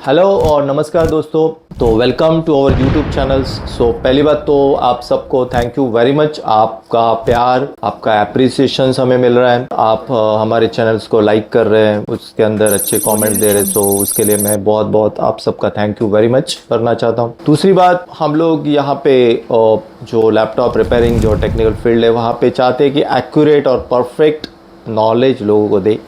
Hello और नमस्कार दोस्तों। तो welcome to our YouTube channels. पहली बात तो आप सबको थैंक यू वेरी मच। आपका प्यार, आपका एप्रिसिएशन हमें मिल रहा है। आप हमारे चैनल्स को लाइक कर रहे हैं, उसके अंदर अच्छे कमेंट दे रहे हैं। उसके लिए मैं बहुत बहुत आप सबका थैंक यू वेरी मच करना चाहता हूँ। दूसरी बात, हम लोग यहाँ पे जो लैपटॉप रिपेयरिंग जो टेक्निकल फील्ड है वहाँ पे चाहते हैं कि एक्यूरेट और परफेक्ट नॉलेज लोगों को दे।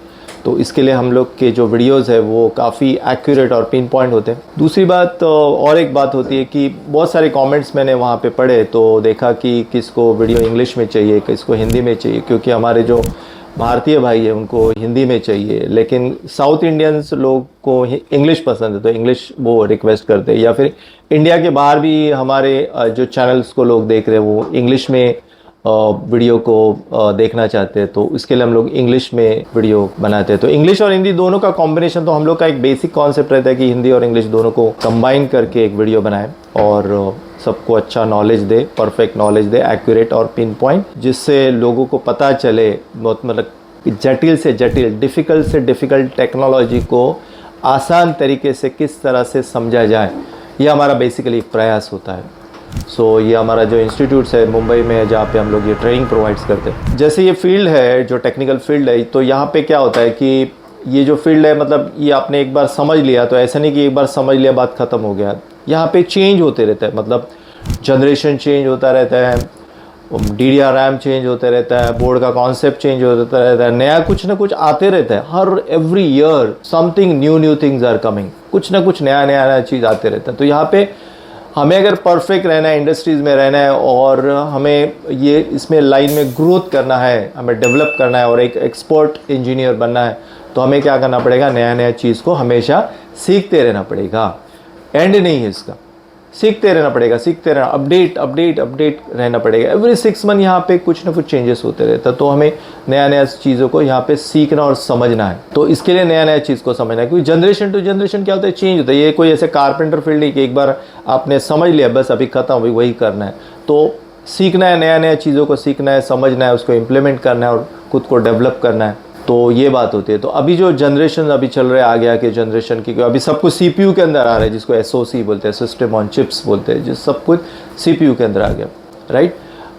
तो इसके लिए हम लोग के जो वीडियोस है वो काफ़ी एक्यूरेट और पिन पॉइंट होते हैं। दूसरी बात और एक बात होती है कि बहुत सारे कमेंट्स मैंने वहाँ पे पढ़े तो देखा कि किसको वीडियो इंग्लिश में चाहिए, किसको हिंदी में चाहिए, क्योंकि हमारे जो भारतीय भाई है उनको हिंदी में चाहिए, लेकिन साउथ इंडियंस लोग को इंग्लिश पसंद है तो इंग्लिश वो रिक्वेस्ट करते हैं। या फिर इंडिया के बाहर भी हमारे जो चैनल्स को लोग देख रहे हैं वो इंग्लिश में वीडियो को देखना चाहते हैं, तो इसके लिए हम लोग इंग्लिश में वीडियो बनाते हैं। तो इंग्लिश और हिंदी दोनों का कॉम्बिनेशन, तो हम लोग का एक बेसिक कॉन्सेप्ट रहता है कि हिंदी और इंग्लिश दोनों को कंबाइन करके एक वीडियो बनाएं और सबको अच्छा नॉलेज दे, परफेक्ट नॉलेज दे, एक्यूरेट और पिन पॉइंट, जिससे लोगों को पता चले बहुत मतलब जटिल से जटिल, डिफ़िकल्ट से डिफ़िकल्ट टेक्नोलॉजी को आसान तरीके से किस तरह से समझा जाए। यह हमारा बेसिकली प्रयास होता है। ये हमारा जो इंस्टीट्यूट्स है मुंबई में है जहाँ पे हम लोग ये ट्रेनिंग प्रोवाइड्स करते हैं। जैसे ये फील्ड है जो टेक्निकल फील्ड है, तो यहाँ पे क्या होता है कि ये जो फील्ड है मतलब ये आपने एक बार समझ लिया तो ऐसा नहीं कि एक बार समझ लिया बात ख़त्म हो गया। यहाँ पे चेंज होते रहता है, मतलब जनरेशन चेंज होता रहता है, DDR RAM चेंज होते रहता है, बोर्ड का कॉन्सेप्ट चेंज होता रहता है, नया कुछ ना कुछ आते रहता है। हर every year something new things are coming, कुछ ना कुछ नया चीज़ आते रहता है। तो यहाँ पे हमें अगर परफेक्ट रहना है, इंडस्ट्रीज़ में रहना है और हमें ये इसमें लाइन में ग्रोथ करना है, हमें डेवलप करना है और एक एक्सपर्ट इंजीनियर बनना है, तो हमें क्या करना पड़ेगा, नया चीज़ को हमेशा सीखते रहना पड़ेगा। एंड नहीं है इसका, सीखते रहना पड़ेगा, सीखते रहना, अपडेट रहना पड़ेगा। एवरी 6 मंथ यहाँ पे कुछ ना कुछ चेंजेस होते रहता है, तो हमें नया चीज़ों को यहाँ पे सीखना और समझना है। तो इसके लिए नया चीज़ को समझना है, क्योंकि जनरेशन टू जनरेशन क्या होता है, चेंज होता है। ये कोई ऐसे कारपेंटर फील्ड नहीं कि एक बार आपने समझ लिया बस अभी ख़त्म, वही करना है। तो सीखना है, नया चीज़ों को सीखना है, समझना है, उसको इम्प्लीमेंट करना है और खुद को डेवलप करना है। तो ये बात होती है। तो अभी जो जनरेशन अभी चल रहे हैं आगे आके जनरेशन की, अभी सब कुछ CPU के अंदर आ रहा है, जिसको SoC बोलते हैं, सिस्टम ऑन चिप्स बोलते हैं, जिस सब कुछ CPU के अंदर आ गया, राइट।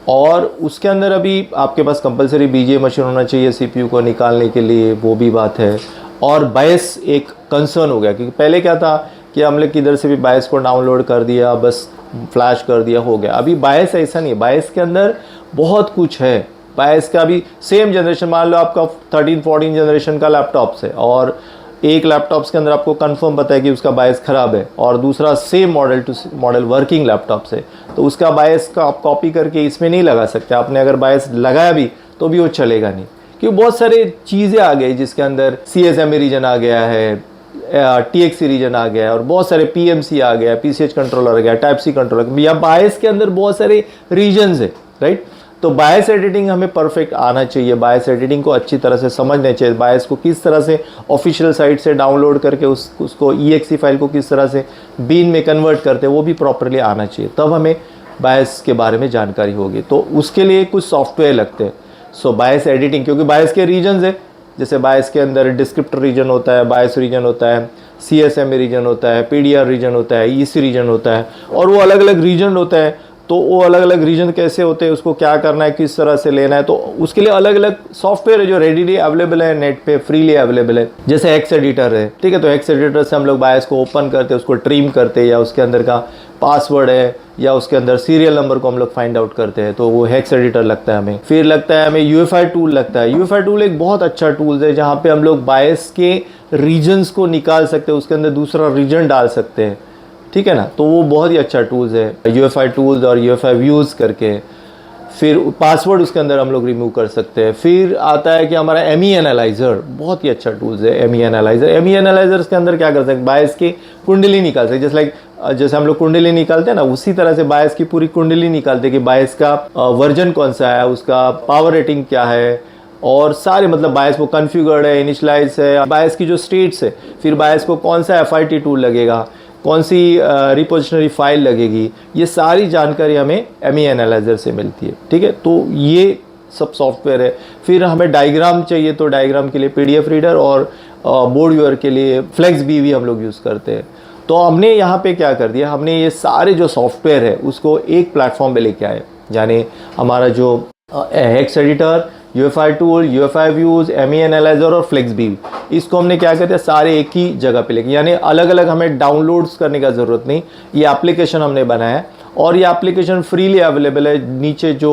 और उसके अंदर अभी आपके पास कंपलसरी BGA मशीन होना चाहिए CPU को निकालने के लिए, वो भी बात है। और बायस एक कंसर्न हो गया, क्योंकि पहले क्या था कि हम लोग किधर से भी बायस को डाउनलोड कर दिया, बस फ्लैश कर दिया, हो गया। अभी बायस ऐसा नहीं है, बायस के अंदर बहुत कुछ है। बायस का भी सेम जनरेशन, मान लो आपका 13-14 जनरेशन का लैपटॉप्स है और एक लैपटॉप्स के अंदर आपको कंफर्म पता है कि उसका बायस ख़राब है और दूसरा same model to model working laptops है, तो उसका बायस का आप कॉपी करके इसमें नहीं लगा सकते। आपने अगर बायस लगाया भी तो भी वो चलेगा नहीं, क्योंकि बहुत सारे चीज़ें आ गई जिसके अंदर CSMA रीजन आ गया है, TXC रीजन आ गया है और बहुत सारे PMC आ गया है, PCH कंट्रोलर आ गया, टाइप C कंट्रोलर, या बायस के अंदर बहुत सारे रीजन्स है, राइट। तो बायस एडिटिंग हमें परफेक्ट आना चाहिए, बायस एडिटिंग को अच्छी तरह से समझना चाहिए, बायस को किस तरह से ऑफिशियल साइट से डाउनलोड करके उसको EXE फाइल को किस तरह से बीन में कन्वर्ट करते हैं वो भी प्रॉपरली आना चाहिए, तब हमें बायस के बारे में जानकारी होगी। तो उसके लिए कुछ सॉफ्टवेयर लगते हैं। बायस एडिटिंग, क्योंकि बायस के रीजन्स है, जैसे बायस के अंदर डिस्क्रिप्टर रीजन होता है, बायस रीजन होता है, CSMA रीजन होता है, PDR रीजन होता है, EC रीजन होता है, और वो अलग अलग रीजन होता है। तो वो अलग अलग रीजन कैसे होते हैं, उसको क्या करना है, किस तरह से लेना है, तो उसके लिए अलग अलग सॉफ्टवेयर है जो रेडीली अवेलेबल है, नेट पे फ्रीली अवेलेबल है। जैसे हेक्स एडिटर है, ठीक है, तो हेक्स एडिटर से हम लोग बायस को ओपन करते हैं, उसको ट्रिम करते हैं, या उसके अंदर का पासवर्ड है या उसके अंदर सीरियल नंबर को हम लोग फाइंड आउट करते हैं, तो वो हेक्स एडिटर लगता है हमें। फिर लगता है हमें UEFI टूल लगता है। UEFI टूल एक बहुत अच्छा टूल है जहाँ पे हम लोग बायस के रीजन्स को निकाल सकते हैं, उसके अंदर दूसरा रीजन डाल सकते हैं, ठीक है ना। तो वो बहुत ही अच्छा टूल्स है, UEFI टूल्स और UEFI व्यूज़ करके। फिर पासवर्ड उसके अंदर हम लोग रिमूव कर सकते हैं। फिर आता है कि हमारा ME एनालाइज़र, बहुत ही अच्छा टूल्स है ME एनालाइज़र। ME एनालाइज़र के अंदर क्या कर सकते हैं, बायस की कुंडली निकाल सकते, जैसे हम लोग कुंडली निकालते हैं ना, उसी तरह से बायस की पूरी कुंडली निकालते हैं कि बायस का वर्जन कौन सा है, उसका पावर रेटिंग क्या है, और सारे मतलब बायस को कन्फिगर्ड है, इनिशलाइज है, बायस की जो स्टेट्स है, फिर बायस को कौन सा FIT टूल लगेगा, कौन सी रिपोजिशनरी फाइल लगेगी, ये सारी जानकारी हमें ME एनालाइज़र से मिलती है, ठीक है। तो ये सब सॉफ्टवेयर है। फिर हमें डायग्राम चाहिए तो डायग्राम के लिए PDF रीडर और बोर्ड व्यूअर के लिए फ्लेक्स बीवी हम लोग यूज़ करते हैं। तो हमने यहाँ पे क्या कर दिया, हमने ये सारे जो सॉफ्टवेयर है उसको एक प्लेटफॉर्म पे लेके आए, यानी हमारा जो hex editor, UFI tool, UFI views, ME analyser और फ्लेक्स बीवी, इसको हमने क्या कहते हैं सारे एक ही जगह पे लेके, यानी अलग अलग हमें डाउनलोड्स करने का ज़रूरत नहीं। ये एप्लीकेशन हमने बनाया है और ये एप्लीकेशन फ्रीली अवेलेबल है। नीचे जो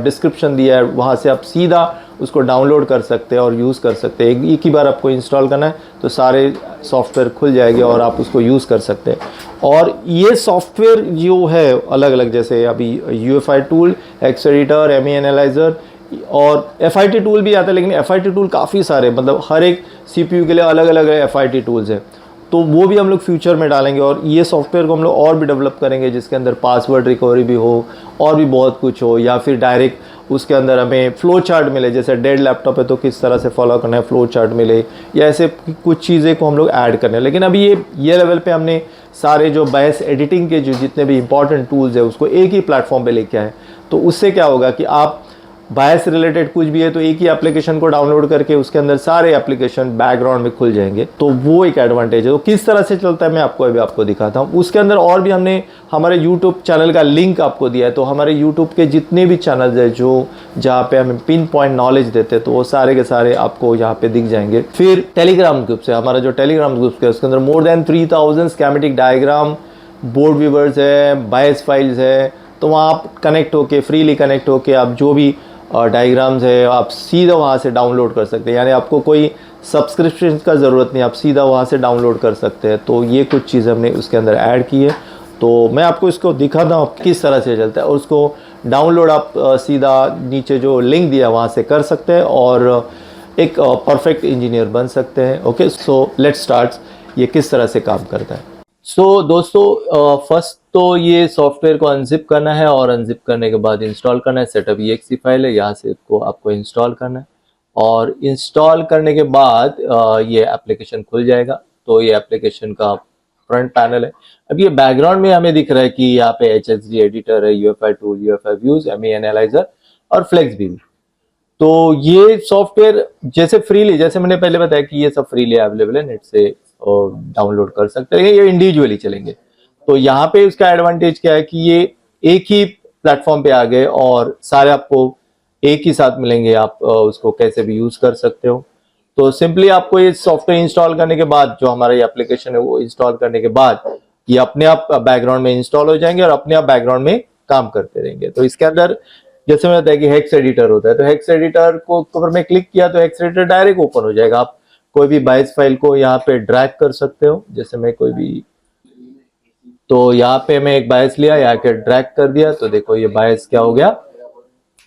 डिस्क्रिप्शन दिया है वहाँ से आप सीधा उसको डाउनलोड कर सकते हैं और यूज़ कर सकते हैं। एक ही बार आपको इंस्टॉल करना है तो सारे सॉफ्टवेयर खुल जाएंगे और आप उसको यूज़ कर सकते हैं। और ये सॉफ्टवेयर जो है अलग अलग, जैसे अभी UFI tool, hex editor, ME analyser और एफआईटी टूल भी आता है, लेकिन एफआईटी टूल काफ़ी सारे, मतलब हर एक सीपीयू के लिए अलग अलग एफआईटी टूल्स है, तो वो भी हम लोग फ्यूचर में डालेंगे। और ये सॉफ्टवेयर को हम लोग और भी डेवलप करेंगे जिसके अंदर पासवर्ड रिकवरी भी हो और भी बहुत कुछ हो, या फिर डायरेक्ट उसके अंदर हमें फ्लो चार्ट मिले, जैसे डेड लैपटॉप है तो किस तरह से फॉलो करना है, फ्लो चार्ट मिले, या ऐसे कुछ चीज़ें को हम लोग ऐड करने हैं। लेकिन अभी ये लेवल पे हमने सारे जो बायस एडिटिंग के जो जितने भी इंपॉर्टेंट टूल्स है उसको एक ही प्लेटफॉर्म पे लेके आए। तो उससे क्या होगा कि आप बायस रिलेटेड कुछ भी है तो एक ही एप्लीकेशन को डाउनलोड करके उसके अंदर सारे एप्लीकेशन बैकग्राउंड में खुल जाएंगे, तो वो एक एडवांटेज है। तो किस तरह से चलता है मैं आपको दिखाता हूँ। उसके अंदर और भी हमने हमारे यूट्यूब चैनल का लिंक आपको दिया है, तो हमारे यूट्यूब के जितने भी चैनल्स है जो जहाँ पे हमें पिन पॉइंट नॉलेज देते हैं तो वो सारे के सारे आपको यहाँ पे दिख जाएंगे। फिर टेलीग्राम ग्रुप से, हमारा जो टेलीग्राम ग्रुप है उसके अंदर more than 3000 schematic diagram, board viewers है, बायस फाइल्स है, तो वहाँ आप कनेक्ट होके, फ्रीली कनेक्ट होके आप जो भी डायग्राम्स है आप सीधा वहाँ से डाउनलोड कर सकते हैं, यानी आपको कोई सब्सक्रिप्शन का ज़रूरत नहीं, आप सीधा वहाँ से डाउनलोड कर सकते हैं। तो ये कुछ चीज़ हमने उसके अंदर ऐड की है, तो मैं आपको इसको दिखाता हूँ किस तरह से चलता है। और उसको डाउनलोड आप सीधा नीचे जो लिंक दिया वहाँ से कर सकते हैं और एक परफेक्ट इंजीनियर बन सकते हैं। ओके, सो लेट्स स्टार्ट ये किस तरह से काम करता है। सो दोस्तों, फर्स्ट तो ये सॉफ्टवेयर को अनजिप करना है और अनजिप करने के बाद इंस्टॉल करना है। सेटअप EXE फाइल है, यहाँ से इसको आपको इंस्टॉल करना है और इंस्टॉल करने के बाद ये एप्लीकेशन खुल जाएगा। तो ये एप्लीकेशन का फ्रंट पैनल है। अब ये बैकग्राउंड में हमें दिख रहा है कि यहाँ पे HSD एडिटर है, UFI tool, UFI views, ME analyser और फ्लेक्स बीवी। तो ये सॉफ्टवेयर जैसे फ्रीली, जैसे मैंने पहले बताया कि ये सब फ्रीली अवेलेबल है, नेट से डाउनलोड कर सकते हैं, ये इंडिविजुअली चलेंगे। तो यहाँ पे उसका एडवांटेज क्या है कि ये एक ही प्लेटफॉर्म पे आ गए और सारे आपको एक ही साथ मिलेंगे, आप उसको कैसे भी यूज कर सकते हो। तो सिंपली आपको ये सॉफ्टवेयर इंस्टॉल करने के बाद, जो हमारा ये एप्लीकेशन है वो इंस्टॉल करने के बाद ये अपने आप बैकग्राउंड में इंस्टॉल हो जाएंगे और अपने आप बैकग्राउंड में काम करते रहेंगे। तो इसके अंदर जैसे मैंने बताया कि हेक्स एडिटर होता है, तो हेक्स एडिटर को ऊपर में क्लिक किया तो हेक्स एडिटर डायरेक्ट ओपन हो जाएगा। आप कोई भी बायस फाइल को यहाँ पे ड्रैग कर सकते हो, जैसे मैं कोई भी, तो यहाँ पे मैं एक बायस लिया, यहाँ के ड्रैग कर दिया, तो देखो ये बायस क्या हो गया,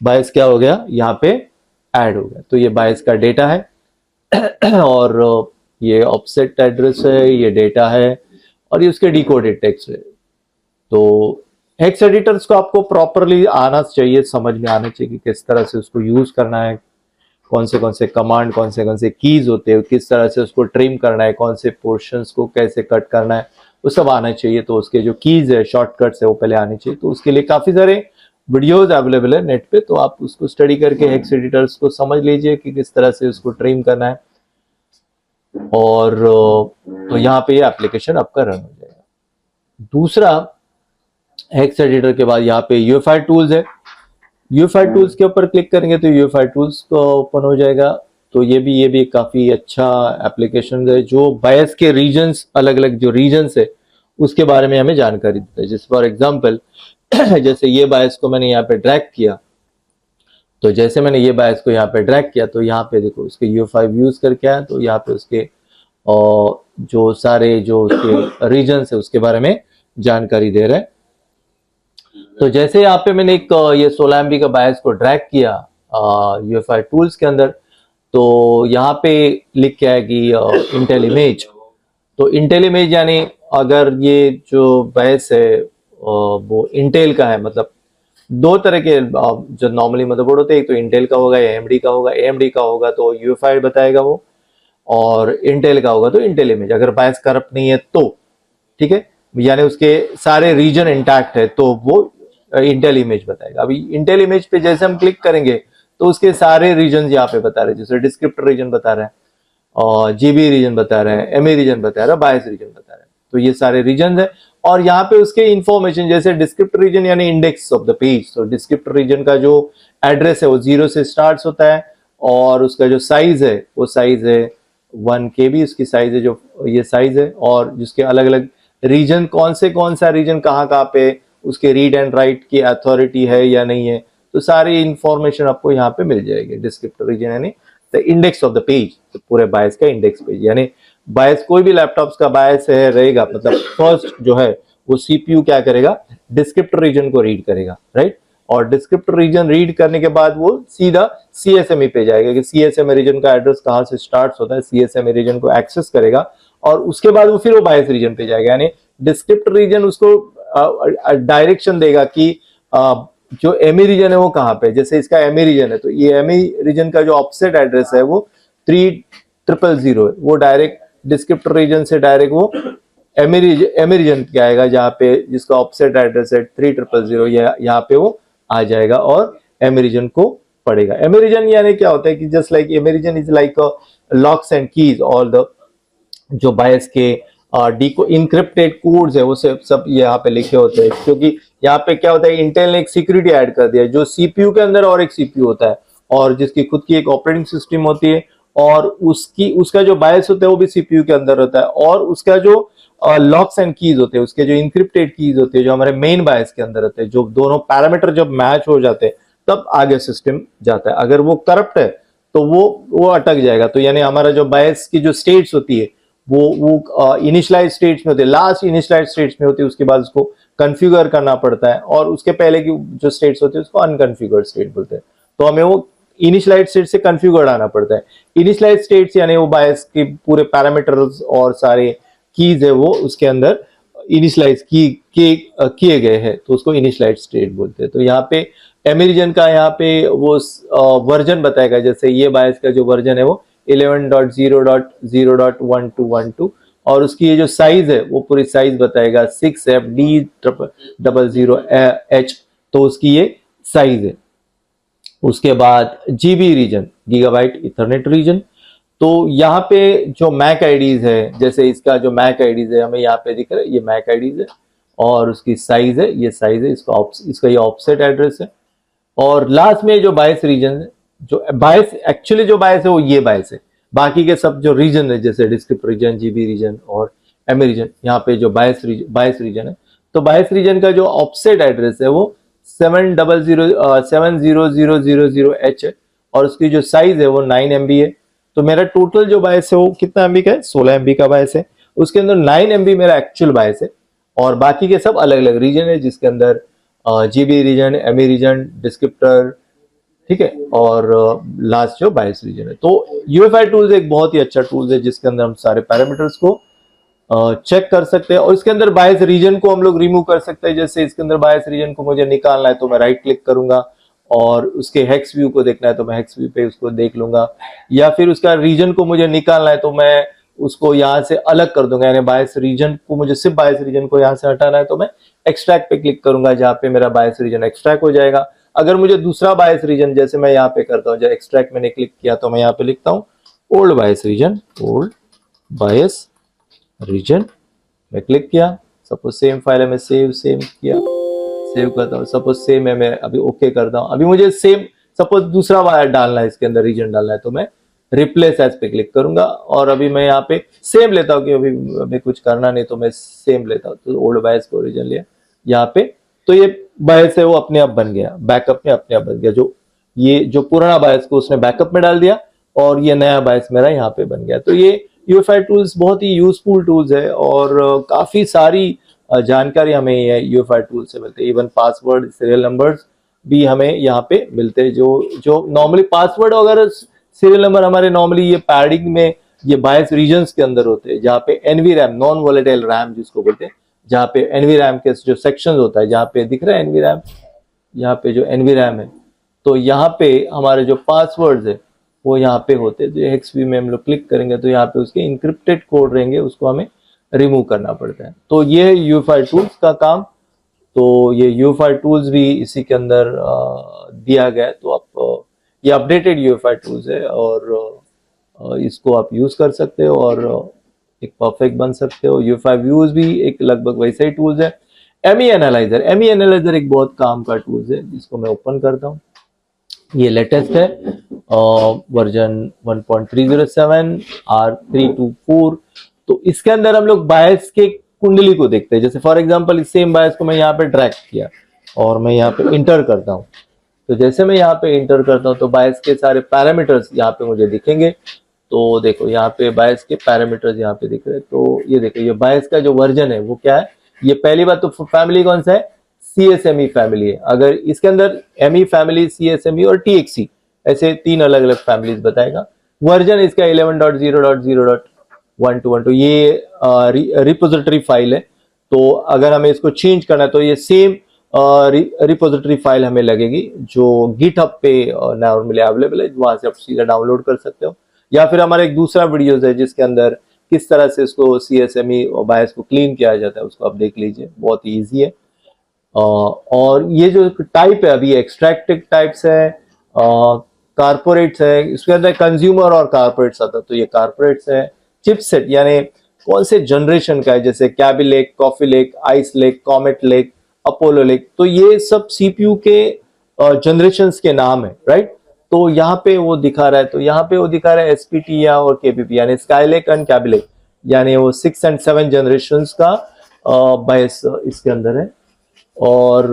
बायस क्या हो गया, यहाँ पे ऐड हो गया। तो ये बायस का डेटा है और ये ऑफसेट एड्रेस है, ये डेटा है और ये उसके डिकोडेड टेक्स्ट है। तो हेक्स एडिटर्स को आपको प्रॉपरली आना चाहिए, समझ में आना चाहिए कि किस तरह से उसको यूज करना है, कौन से कमांड, कौन से कीज होते हैं, किस तरह से उसको ट्रिम करना है, कौन से पोर्शंस को कैसे कट करना है, वो सब आना चाहिए। तो उसके जो कीज है, शॉर्टकट्स है, वो पहले आने चाहिए। तो उसके लिए काफी सारे वीडियोस अवेलेबल है नेट पे, तो आप उसको स्टडी करके हेक्स एडिटर्स को समझ लीजिए कि किस तरह से उसको ट्रिम करना है। और तो यहाँ पे ये एप्लीकेशन आपका रन हो जाएगा। दूसरा, हेक्स एडिटर के बाद यहाँ पे यूएफआई टूल्स है, यूएफआई टूल्स के ऊपर क्लिक करेंगे तो यूएफआई टूल्स को ओपन हो जाएगा। तो ये भी काफी अच्छा एप्लीकेशन है जो बायस के रीजन्स, अलग अलग जो रीजन्स है उसके बारे में हमें जानकारी देता है। जैसे फॉर एग्जांपल जैसे ये बायस को मैंने यहाँ पे ड्रैग किया, तो जैसे मैंने ये बायस को यहाँ पे ड्रैग किया तो यहाँ पे देखो उसके यूएफआई व्यूज करके आया, तो यहाँ पे उसके जो सारे जो उसके रीजन्स है उसके बारे में जानकारी दे रहे हैं। तो जैसे यहाँ पे मैंने एक ये 16 MB का बायस को ड्रैग किया यूएफआई टूल्स के अंदर, तो यहाँ पे लिख के आएगी इंटेल इमेज। तो इंटेल इमेज यानी अगर ये जो बायस है वो इंटेल का है, मतलब दो तरह के जो नॉर्मली मदरबोर्ड होते हैं, एक तो इंटेल का होगा या एएमडी का होगा। एएमडी का होगा तो यूएफआई बताएगा वो, और इंटेल का होगा तो इंटेल इमेज। अगर बायस करप्ट नहीं है तो ठीक है, यानी उसके सारे रीजन इंटैक्ट है तो वो इंटेल इमेज बताएगा। अभी इंटेल इमेज पे जैसे हम क्लिक करेंगे तो उसके सारे रीजन यहाँ पे बता रहे हैं, जैसे डिस्क्रिप्टर रीजन बता रहे हैं और जीबी रीजन बता रहा है, एमई रीजन बता रहा है, बायस रीजन बता रहा है। तो ये सारे रीजन है और यहाँ पे उसके इंफॉर्मेशन जैसे डिस्क्रिप्टर रीजन यानी इंडेक्स ऑफ द पेज। तो डिस्क्रिप्टर रीजन का जो एड्रेस है वो 0 से स्टार्ट होता है और उसका जो साइज है वो साइज है 1 KB उसकी साइज है, जो ये साइज है। और जिसके अलग अलग रीजन कौन सा रीजन कहाँ पे उसके रीड एंड राइट की अथॉरिटी है या नहीं है, तो सारी इंफॉर्मेशन आपको यहाँ पे मिल जाएगी। डिस्क्रिप्टर रीजन यानी the index of the page, तो पूरे बायस का इंडेक्स पेज यानी बायस कोई भी लैपटॉप्स का बायस है रहेगा, मतलब फर्स्ट जो है वो सीपीयू क्या करेगा, डिस्क्रिप्टर रीजन को रीड करेगा, राइट। और डिस्क्रिप्टर रीजन रीड करने के बाद वो सीधा सीएसएमई पे जाएगा कि सीएसएमई रीजन का एड्रेस कहाँ से स्टार्ट होता है, सीएसएमई रीजन को एक्सेस करेगा और उसके बाद वो फिर वो बायस रीजन पे जाएगा। यानी डिस्क्रिप्टर रीजन उसको डायरेक्शन देगा कि जो एमई रीजन है वो कहाँ पे, जैसे इसका एमई रीजन है तो ये एमई रीजन का जो ऑफसेट एड्रेस है वो 3000 है, वो डायरेक्ट डिस्क्रिप्टर रीजन से डायरेक्ट वो एमई रीजन पे आएगा जहाँ पे जिसका ऑफसेट एड्रेस है 3000, यहाँ पे वो आ जाएगा और एमई रीजन को पढ़ेगा। एमई रीजन यानी क्या होता है कि just like ME region is like locks and keys, all the जो बायस के इनक्रिप्टेड कोड्स है वो सब यहाँ पे लिखे होते हैं। क्योंकि यहाँ पे क्या होता है, इंटेल ने एक सिक्योरिटी ऐड कर दिया, जो सीपीयू के अंदर और एक सीपीयू होता है और जिसकी खुद की एक ऑपरेटिंग सिस्टम होती है और उसका जो बायस होता है वो भी सीपीयू के अंदर होता है और उसका जो लॉक्स एंड कीज होते हैं, उसके जो इंक्रिप्टेड कीज होते हैं जो हमारे मेन बायस के अंदर होते हैं, जो दोनों पैरामीटर जब मैच हो जाते हैं तब आगे सिस्टम जाता है। अगर वो करप्ट है तो वो अटक जाएगा। तो यानी हमारा जो बायस की जो स्टेट्स होती है वो इनिशियलाइज स्टेट्स में होती है, लास्ट इनिशियलाइज स्टेट्स में होती है, उसके बाद उसको कन्फ्यूगर करना पड़ता है और उसके पहले की जो स्टेट्स होती है उसको अनकन्फ्यूगर्ड स्टेट बोलते हैं। तो हमें वो इनिशियलाइज स्टेट से कन्फ्यूगर्ड आना पड़ता है। इनिशियलाइज स्टेट्स यानी वो बायस के पूरे पैरामीटर्स और सारे कीज है वो उसके अंदर इनिशियलाइज किए गए हैं, तो उसको इनिशियलाइज स्टेट बोलते हैं। तो यहाँ पे एमई रीजन का यहाँ पे वो वर्जन बताएगा, जैसे ये बायस का जो वर्जन है वो 11.0.0.1212 और उसकी ये जो साइज है वो पूरी साइज बताएगा 6FD000H, तो उसकी ये साइज है। उसके बाद GB region, gigabyte ethernet region, तो यहाँ पे जो मैक आईडीज है, जैसे इसका जो मैक आईडीज है हमें यहाँ पे दिख रहा है, ये मैक आईडीज है और उसकी साइज है, ये साइज है, इसका ये ऑफसेट एड्रेस है। और लास्ट में जो बायस रीजन है, जो बायस एक्चुअली जो बायस है वो ये बायस है, बाकी के सब जो रीजन है जैसे डिस्क्रिप्टर रीजन, जीबी रीजन और एमई रीजन, यहाँ पे जो बायस रीजन है, तो बायस रीजन का जो ऑफसेट एड्रेस है वो 70000H है और उसकी जो साइज है वो 9 MB है। तो मेरा टोटल जो बायस है वो कितना MB का है, 16 MB का बायस है। उसके अंदर 9 MB मेरा एक्चुअल बायस है और बाकी के सब अलग अलग रीजन है जिसके अंदर GB region, ME region, descriptor, ठीक है, और लास्ट जो बायस रीजन है। तो यूएफआई टूल्स एक बहुत ही अच्छा टूल्स है जिसके अंदर हम सारे पैरामीटर्स को चेक कर सकते हैं और इसके अंदर बायस रीजन को हम लोग रिमूव कर सकते हैं। जैसे इसके अंदर बायस रीजन को मुझे निकालना है तो मैं राइट क्लिक करूंगा और उसके हेक्स व्यू को देखना है तो मैं हेक्स व्यू पे उसको देख लूंगा, या फिर उसका रीजन को मुझे निकालना है तो मैं उसको यहाँ से अलग कर दूंगा, यानी बायस रीजन को मुझे सिर्फ बायस रीजन को यहाँ से हटाना है तो मैं एक्सट्रैक्ट पे क्लिक करूंगा जहाँ पे मेरा बायस रीजन एक्सट्रैक्ट हो जाएगा। अगर मुझे दूसरा बायस रीजन, जैसे मैं यहाँ पे करता हूँ, जब एक्सट्रैक्ट मैंने क्लिक किया तो मैं यहाँ पे लिखता हूँ ओल्ड बायस रीजन, ओल्ड बायस रीजन, मैं क्लिक किया, सपोज सेम फाइल है, मैं सेव किया, सेव करता हूँ, सपोज सेम है, मैं अभी ओके करता हूँ। अभी मुझे सेम सपोज दूसरा वायर डालना है, इसके अंदर रीजन डालना है तो मैं रिप्लेस एज पे क्लिक करूंगा और अभी मैं यहाँ पे सेम लेता हूँ कि अभी कुछ करना नहीं तो मैं सेम लेता हूँ, तो ओल्ड बायस को रीजन लिया यहाँ पे, तो ये बायस है वो अपने आप बन गया, बैकअप में अपने आप बन गया। जो पुराना बायस को उसने बैकअप में डाल दिया और ये नया बायस मेरा यहाँ पे बन गया। तो ये यूएफआई टूल्स बहुत ही यूजफुल टूल्स है और काफी सारी जानकारी हमें यूएफआई टूल से मिलती है। इवन पासवर्ड, सीरियल नंबर्स भी हमें यहाँ पे मिलते हैं। जो नॉर्मली पासवर्ड वगैरह सीरियल नंबर हमारे नॉर्मली ये पैडिंग में ये बायस रीजन्स के अंदर होते हैं, जहाँ पे NV RAM, non volatile RAM जिसको बोलते हैं, जहाँ पे एनवी रैम के जो सेक्शन होता है, जहाँ पे दिख रहा है एनवी रैम, यहाँ पे जो एनवी रैम है, तो यहाँ पे हमारे जो पासवर्ड्स है वो यहाँ पे होते हैं। तो हेक्स व्यू में हम लोग क्लिक करेंगे तो यहाँ पे उसके इंक्रिप्टेड कोड रहेंगे, उसको हमें रिमूव करना पड़ता है। तो ये है यूएफआई टूल्स का काम। तो ये यूएफआई टूल्स भी इसी के अंदर दिया गया है। तो आप ये अपडेटेड यूएफआई टूल्स है और इसको आप यूज कर सकते हो और एक परफेक्ट बन सकते हो। UFI व्यूज भी एक लगभग वैसा ही टूल्स है। एमई एनालाइजर एक बहुत काम का टूल्स है, जिसको मैं ओपन करता हूँ। ये लेटेस्ट है, वर्जन 1.307 R324। तो इसके अंदर हम लोग बायस के कुंडली को देखते हैं। जैसे फॉर एग्जांपल इस सेम बायस को मैं यहाँ पे ड्रैग किया और मैं यहाँ पे इंटर करता हूँ। तो जैसे मैं यहाँ पे इंटर करता हूँ तो बायस के सारे पैरामीटर्स यहाँ पे मुझे दिखेंगे। तो देखो यहाँ पे बायस के पैरामीटर्स यहाँ पे दिख रहे हैं। तो ये देखो, ये बायस का जो वर्जन है वो क्या है। ये पहली बात तो फैमिली कौन सा है, CSME फैमिली है। अगर इसके अंदर ME फैमिली, CSME और TXE ऐसे 3 अलग अलग फैमिलीज बताएगा। वर्जन इसका 11.0.0.1212, ये रिपोजिटरी फाइल है। तो अगर हमें इसको चेंज करना है तो ये सेम रिपोजिटरी फाइल हमें लगेगी जो गिटहब पे नॉर्मली अवेलेबल है, वहां से आप सीधा डाउनलोड कर सकते हो। या फिर हमारा एक दूसरा वीडियो है जिसके अंदर किस तरह से इसको CSME और बायस को क्लीन किया जाता है, उसको आप देख लीजिए, बहुत ही ईजी है। और ये जो टाइप है अभी एक्सट्रैक्टिव टाइप्स है, कारपोरेट्स है, इसके अंदर कंज्यूमर और कारपोरेट्स आता है। तो ये कारपोरेट्स है। चिपसेट यानी कौन से जनरेशन का है, जैसे Kaby Lake, Coffee Lake, Ice Lake, Comet Lake, Apollo Lake. तो ये सब CPU के जनरेशंस के नाम है, राइट। तो यहाँ पे वो दिखा रहा है, तो यहाँ पे वो दिखा रहा है SPT या और KPP यानी स्काई लेक एंड कैबी लेक, यानी वो 6 और 7 जनरेशंस का बायस इसके अंदर है। और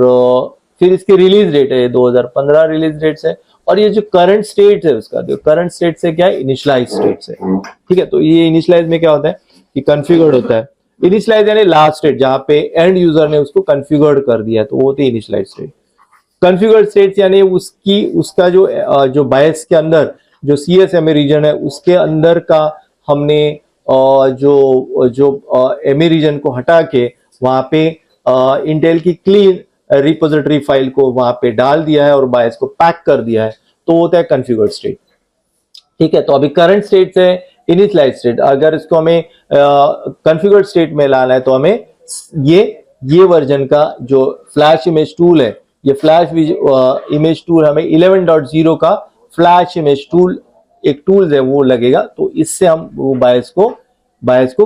फिर इसकी रिलीज डेट है 2015 रिलीज डेट है। और ये जो करंट स्टेट है उसका, जो करंट स्टेट से क्या है, इनिशियलाइज स्टेट से, ठीक है। तो ये इनिशियलाइज में क्या होता है कि कॉन्फ़िगर्ड होता है। इनिशियलाइज यानी लास्ट स्टेट जहां पे एंड यूजर ने उसको कॉन्फ़िगर्ड कर दिया, तो वो होती है इनिशियलाइज स्टेट। कॉन्फ़िगर्ड स्टेट्स यानी उसका जो बायस के अंदर जो CSMA रीजन है उसके अंदर का हमने जो MA रीजन को हटा के वहां पे इंटेल की क्लीन रिपोजिटरी फाइल को वहां पे डाल दिया है और बायस को पैक कर दिया है, तो होता है कॉन्फ़िगर्ड स्टेट, ठीक है। तो अभी करंट स्टेट से इनिशियलाइज स्टेट, अगर इसको हमें कॉन्फ़िगर्ड स्टेट में लाना है तो हमें ये वर्जन का जो फ्लैश इमेज टूल है, ये फ्लैश इमेज टूल हमें 11.0 का फ्लैश इमेज टूल एक टूल है वो लगेगा। तो इससे हम वो बायस को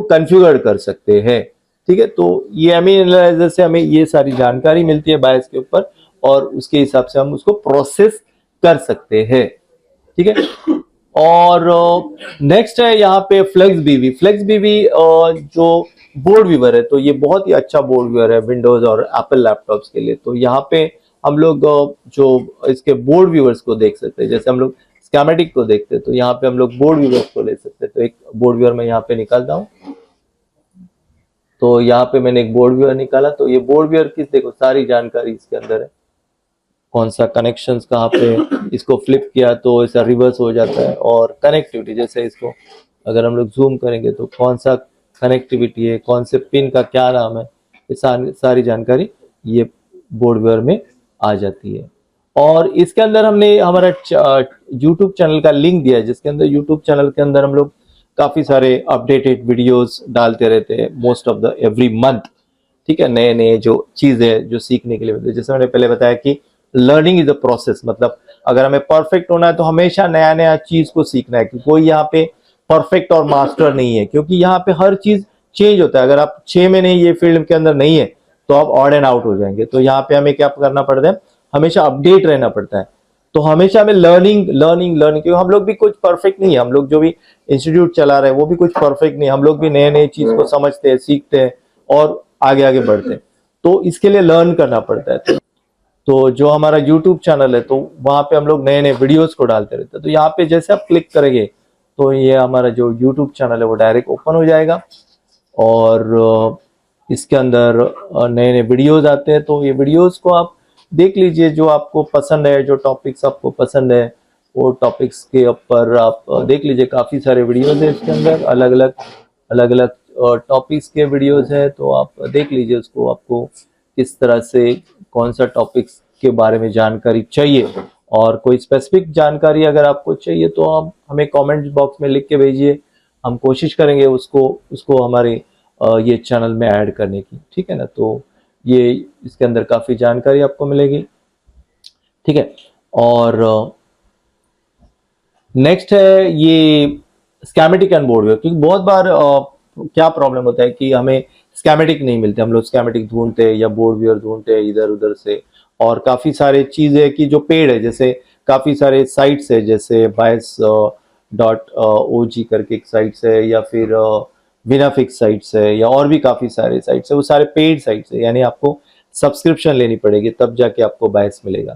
कॉन्फ़िगर कर सकते हैं, ठीक है। तो ये एमई एनालाइजर से हमें ये सारी जानकारी मिलती है बायस के ऊपर और उसके हिसाब से हम उसको प्रोसेस कर सकते हैं, ठीक है। और नेक्स्ट है यहाँ पे फ्लेक्स बीवी जो बोर्ड व्यूअर है। तो ये बहुत ही अच्छा बोर्ड व्यूअर है विंडोज और एप्पल लैपटॉप्स के लिए। तो यहाँ पे हम लोग जो इसके बोर्ड व्यूअर्स को देख सकते हैं, जैसे हम लोग स्कीमेटिक को देखते हैं तो यहाँ पे हम लोग बोर्ड व्यूअर्स को ले सकते हैं। तो एक बोर्ड व्यूअर मैं यहाँ पे निकालता हूँ। तो यहाँ पे मैंने एक बोर्ड व्यूअर निकाला। तो ये बोर्ड व्यूअर की देखो सारी जानकारी इसके अंदर है, कौन सा कनेक्शंस कहाँ पे, इसको फ्लिप किया तो ऐसा रिवर्स हो जाता है। और कनेक्टिविटी, जैसे इसको अगर हम लोग जूम करेंगे तो कौन सा कनेक्टिविटी है, कौन से पिन का क्या नाम है, ये सारी जानकारी ये बोर्ड व्यूअर में आ जाती है। और इसके अंदर हमने हमारा यूट्यूब चैनल का लिंक दिया है, जिसके अंदर यूट्यूब चैनल के अंदर हम लोग काफी सारे अपडेटेड वीडियोस डालते रहते हैं most of the every month, ठीक है। नए नए जो चीजें जो सीखने के लिए मिलती है, जैसे मैंने पहले बताया कि लर्निंग इज अ प्रोसेस, मतलब अगर हमें परफेक्ट होना है तो हमेशा नया नया चीज को सीखना है, क्योंकि कोई यहाँ पे परफेक्ट और मास्टर नहीं है, क्योंकि यहाँ पे हर चीज चेंज होता है। अगर आप 6 महीने ये फील्ड के अंदर नहीं है तो आप ऑड एंड आउट हो जाएंगे। तो यहाँ पे हमें क्या करना पड़ता है, हमेशा अपडेट रहना पड़ता है। तो हमेशा हमें लर्निंग, क्योंकि हम लोग भी कुछ परफेक्ट नहीं है, हम लोग जो भी इंस्टीट्यूट चला रहे हैं वो भी कुछ परफेक्ट नहीं है। हम लोग भी नए नए चीज को समझते हैं, सीखते हैं और आगे आगे बढ़ते हैं। तो इसके लिए लर्न करना पड़ता है। तो जो हमारा YouTube चैनल है तो वहां पे हम लोग नए नए वीडियोस को डालते रहते हैं। तो यहाँ पे जैसे आप क्लिक करेंगे तो ये हमारा जो YouTube चैनल है वो डायरेक्ट ओपन हो जाएगा और इसके अंदर नए नए वीडियोस आते हैं। तो ये वीडियोस को आप देख लीजिए, जो आपको पसंद है, जो टॉपिक्स आपको पसंद है वो टॉपिक्स के ऊपर आप देख लीजिए। काफी सारे वीडियोस है इसके अंदर, अलग अलग टॉपिक्स के वीडियोस है। तो आप देख लीजिए उसको, आपको किस तरह से कौन सा टॉपिक्स के बारे में जानकारी चाहिए। और कोई स्पेसिफिक जानकारी अगर आपको चाहिए तो आप हमें कमेंट बॉक्स में लिख के भेजिए, हम कोशिश करेंगे उसको हमारे ये चैनल में ऐड करने की, ठीक है ना। तो ये इसके अंदर काफी जानकारी आपको मिलेगी, ठीक है। और नेक्स्ट है ये स्कीमेटिक एंड बोर्डवेयर, क्योंकि बहुत बार क्या प्रॉब्लम होता है कि हमें स्कीमेटिक नहीं मिलते, हम लोग स्कीमेटिक ढूंढते हैं या बोर्डवेयर ढूंढते हैं इधर उधर से, और काफ़ी सारे चीज़ें कि जो पेड है, जैसे काफ़ी सारे साइट्स है, जैसे bias.og करके एक साइट्स है, या फिर विनाफिक्स साइट्स है, या और भी काफ़ी सारे साइट्स है, वो सारे पेड साइट्स है, यानी आपको सब्सक्रिप्शन लेनी पड़ेगी तब जाके आपको बायस मिलेगा।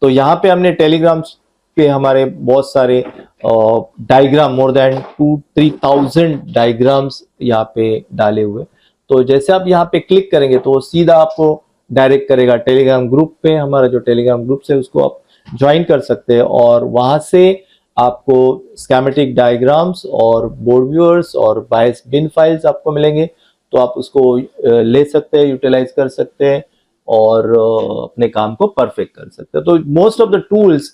तो यहाँ पे हमने टेलीग्राम पे हमारे बहुत सारे डायग्राम, मोर देन 2-3,000 डायग्राम्स यहाँ पे डाले हुए। तो जैसे आप यहाँ पे क्लिक करेंगे तो सीधा आपको डायरेक्ट करेगा टेलीग्राम ग्रुप पे। हमारा जो टेलीग्राम ग्रुप है उसको आप ज्वाइन कर सकते हैं, और वहां से आपको स्कीमेटिक डायग्राम्स और बोर्ड व्यूअर्स और बायस बिन फाइल्स आपको मिलेंगे, तो आप उसको ले सकते हैं, यूटिलाइज कर सकते हैं, और अपने काम को परफेक्ट कर सकते हैं। तो मोस्ट ऑफ द टूल्स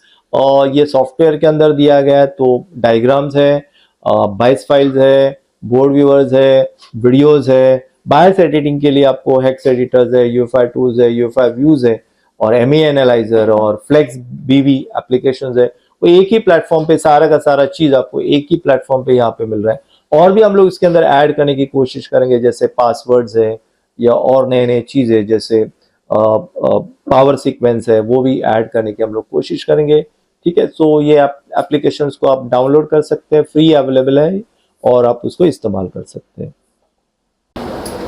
ये सॉफ्टवेयर के अंदर दिया गया है। तो डायग्राम्स है, बायस फाइल्स है, बोर्ड व्यूअर्स है, वीडियोस है, बायस एडिटिंग के लिए आपको हेक्स एडिटर्स है, यूएफआई टूल्स है, यूएफआई व्यूज है, और एमई एनालाइजर और फ्लेक्स बीवी एप्लीकेशंस है। वो एक ही प्लेटफॉर्म पे सारा का सारा चीज आपको एक ही प्लेटफॉर्म पे यहाँ पे मिल रहा है। और भी हम लोग इसके अंदर ऐड करने की कोशिश करेंगे, जैसे पासवर्ड्स है या और नए नए चीजें, जैसे पावर सीक्वेंस है, वो भी ऐड करने की हम लोग कोशिश करेंगे। ठीक है, सो ये एप्लीकेशंस को आप डाउनलोड कर सकते हैं, फ्री अवेलेबल है, और आप उसको इस्तेमाल कर सकते हैं।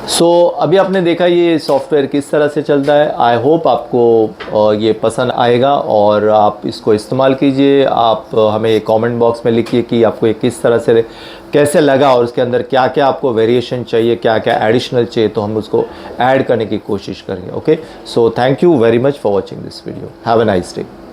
सो अभी आपने देखा ये सॉफ्टवेयर किस तरह से चलता है। आई होप आपको ये पसंद आएगा और आप इसको इस्तेमाल कीजिए। आप हमें कमेंट बॉक्स में लिखिए कि आपको ये किस तरह से कैसे लगा, और उसके अंदर क्या क्या आपको वेरिएशन चाहिए, क्या क्या एडिशनल चाहिए, तो हम उसको ऐड करने की कोशिश करेंगे। Okay, so thank you very much for watching this video. Have a nice day.